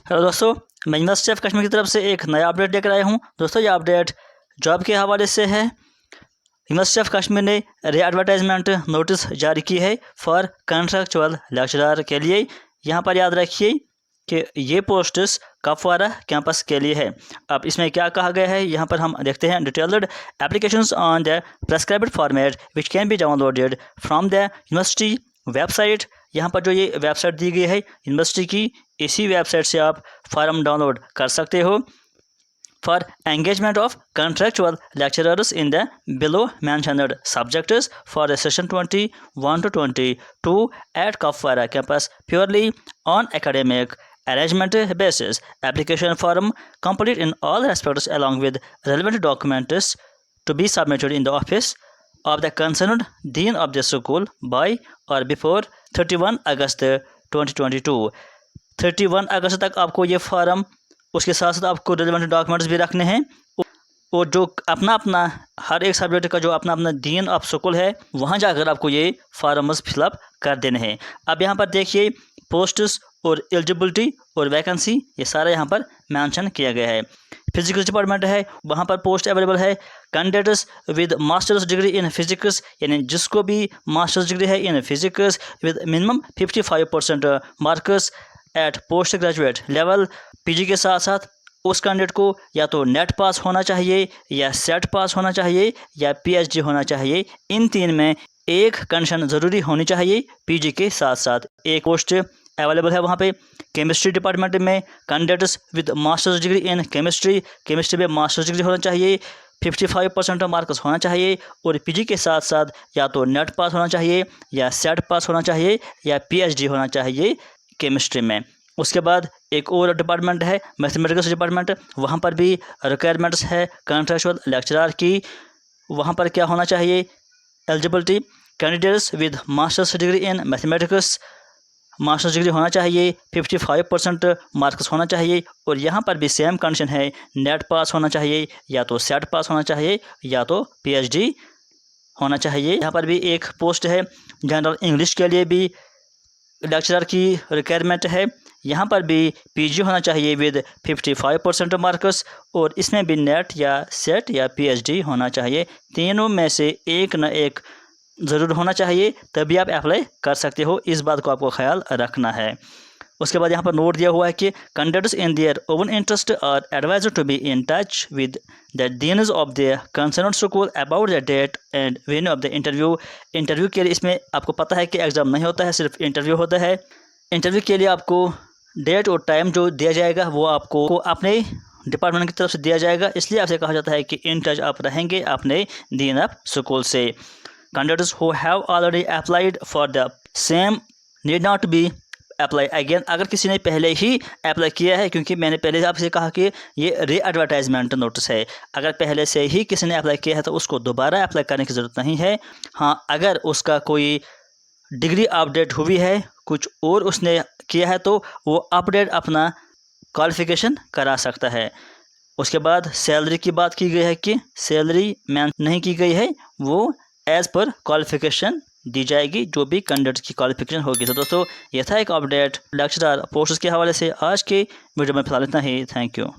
Hello दोस्तों, मैं university of Kashmir की तरफ से एक नया अपडेट लेकर आया हूँ। दोस्तों, ये अपडेट जॉब के हवाले से है। यूनिवर्सिटी ऑफ कश्मीर ने री एडवर्टाइजमेंट नोटिस जारी की है फॉर कॉन्ट्रैक्चुअल लेक्चरर के लिए। यहाँ पर याद रखिए कि ये पोस्ट्स कपवारा कैंपस के लिए है। अब इसमें क्या कहा गया है, यहाँ पर हम देखते हैं। Detailed applications on the prescribed format which can be downloaded from the university website. यहाँ पर जो ये वेबसाइट दी गई है यूनिवर्सिटी की, इसी वेबसाइट से आप फॉर्म डाउनलोड कर सकते हो for engagement of contractual lecturers in the below mentioned subjects for the session 21 to 22 at Kupwara campus purely on academic arrangement basis. Application form complete in all respects along with relevant documents to be submitted in the office of the concerned dean of the school by or before 31 August 2022। 31 अगस्त तक आपको ये form, उसके साथ साथ आपको relevant documents भी रखने हैं और जो अपना हर एक सब्जेक्ट का जो अपना डीन ऑफ स्कूल है वहाँ जाकर आपको ये फॉर्म्स फिलअप कर देने हैं। अब यहाँ पर देखिए पोस्ट्स और एलिजिबिलिटी और वैकेंसी ये सारा यहाँ पर मेंशन किया गया है। फिजिक्स डिपार्टमेंट है, वहाँ पर पोस्ट अवेलेबल है। Candidates with masters degree in physics, यानी जिसको भी मास्टर्स डिग्री है in physics with minimum 55% marks at post graduate level. PG के साथ साथ उस कैंडिडेट को या तो नेट पास होना चाहिए या सेट पास होना चाहिए या पीएचडी होना चाहिए। इन तीन में एक कंडीशन ज़रूरी होनी चाहिए। पीजी के साथ साथ एक पोस्ट अवेलेबल है वहाँ पे। केमिस्ट्री डिपार्टमेंट में candidates with masters degree in chemistry में मास्टर्स डिग्री होना चाहिए, 55% मार्क्स होना चाहिए और पीजी के साथ साथ या तो नेट पास होना चाहिए या सेट पास होना चाहिए या पीएचडी होना चाहिए केमिस्ट्री में। उसके बाद एक और डिपार्टमेंट है मैथमेटिक्स डिपार्टमेंट, वहाँ पर भी रिक्वायरमेंट्स है कॉन्ट्रैक्चुअल लेक्चरर की। वहाँ पर क्या होना चाहिए, eligibility candidates with masters degree in mathematics, masters degree होना चाहिए, 55% मार्क्स होना चाहिए और यहाँ पर भी सेम कंडीशन है, नेट पास होना चाहिए या तो सेट पास होना चाहिए या तो पीएचडी होना चाहिए। यहाँ पर भी एक पोस्ट है जनरल इंग्लिश के लिए भी लेक्चरर की रिक्वायरमेंट है। यहाँ पर भी पीजी होना चाहिए विद 55% मार्क्स और इसमें भी नेट या सेट या पीएचडी होना चाहिए। तीनों में से एक न एक ज़रूर होना चाहिए, तभी आप अप्लाई कर सकते हो। इस बात को आपको ख्याल रखना है। उसके बाद यहाँ पर नोट दिया हुआ है कि candidates in their own interest are advised to be in touch with the deans of the concerned school about the date and venue of the interview. Interview के लिए इसमें आपको पता है कि एग्ज़ाम नहीं होता है, सिर्फ इंटरव्यू होता है। इंटरव्यू के लिए आपको डेट और टाइम जो दिया जाएगा वो आपको अपने डिपार्टमेंट की तरफ से दिया जाएगा, इसलिए आपसे कहा जाता है कि इन टच आप रहेंगे अपने डीन ऑफ स्कूल से। Candidates who have already applied for the same need not be apply again. अगर किसी ने पहले ही अप्लाई किया है, क्योंकि मैंने पहले आपसे कहा कि ये री एडवर्टाइजमेंट नोटिस है, अगर पहले से ही किसी ने अप्लाई किया है तो उसको दोबारा अप्लाई करने की ज़रूरत नहीं है। हाँ, अगर उसका कोई डिग्री अपडेट हुई है, कुछ और उसने किया है, तो वो अपडेट अपना क्वालिफिकेशन करा सकता है। उसके बाद सैलरी की बात की गई है कि सैलरी मेंशन नहीं की गई है, वो एज़ पर क्वालिफिकेशन दी जाएगी, जो भी कैंडिडेट की क्वालिफिकेशन होगी। तो दोस्तों, यह था एक अपडेट लेक्चरर पोस्ट्स के हवाले से। आज के वीडियो में फिलहाल इतना ही। Thank you.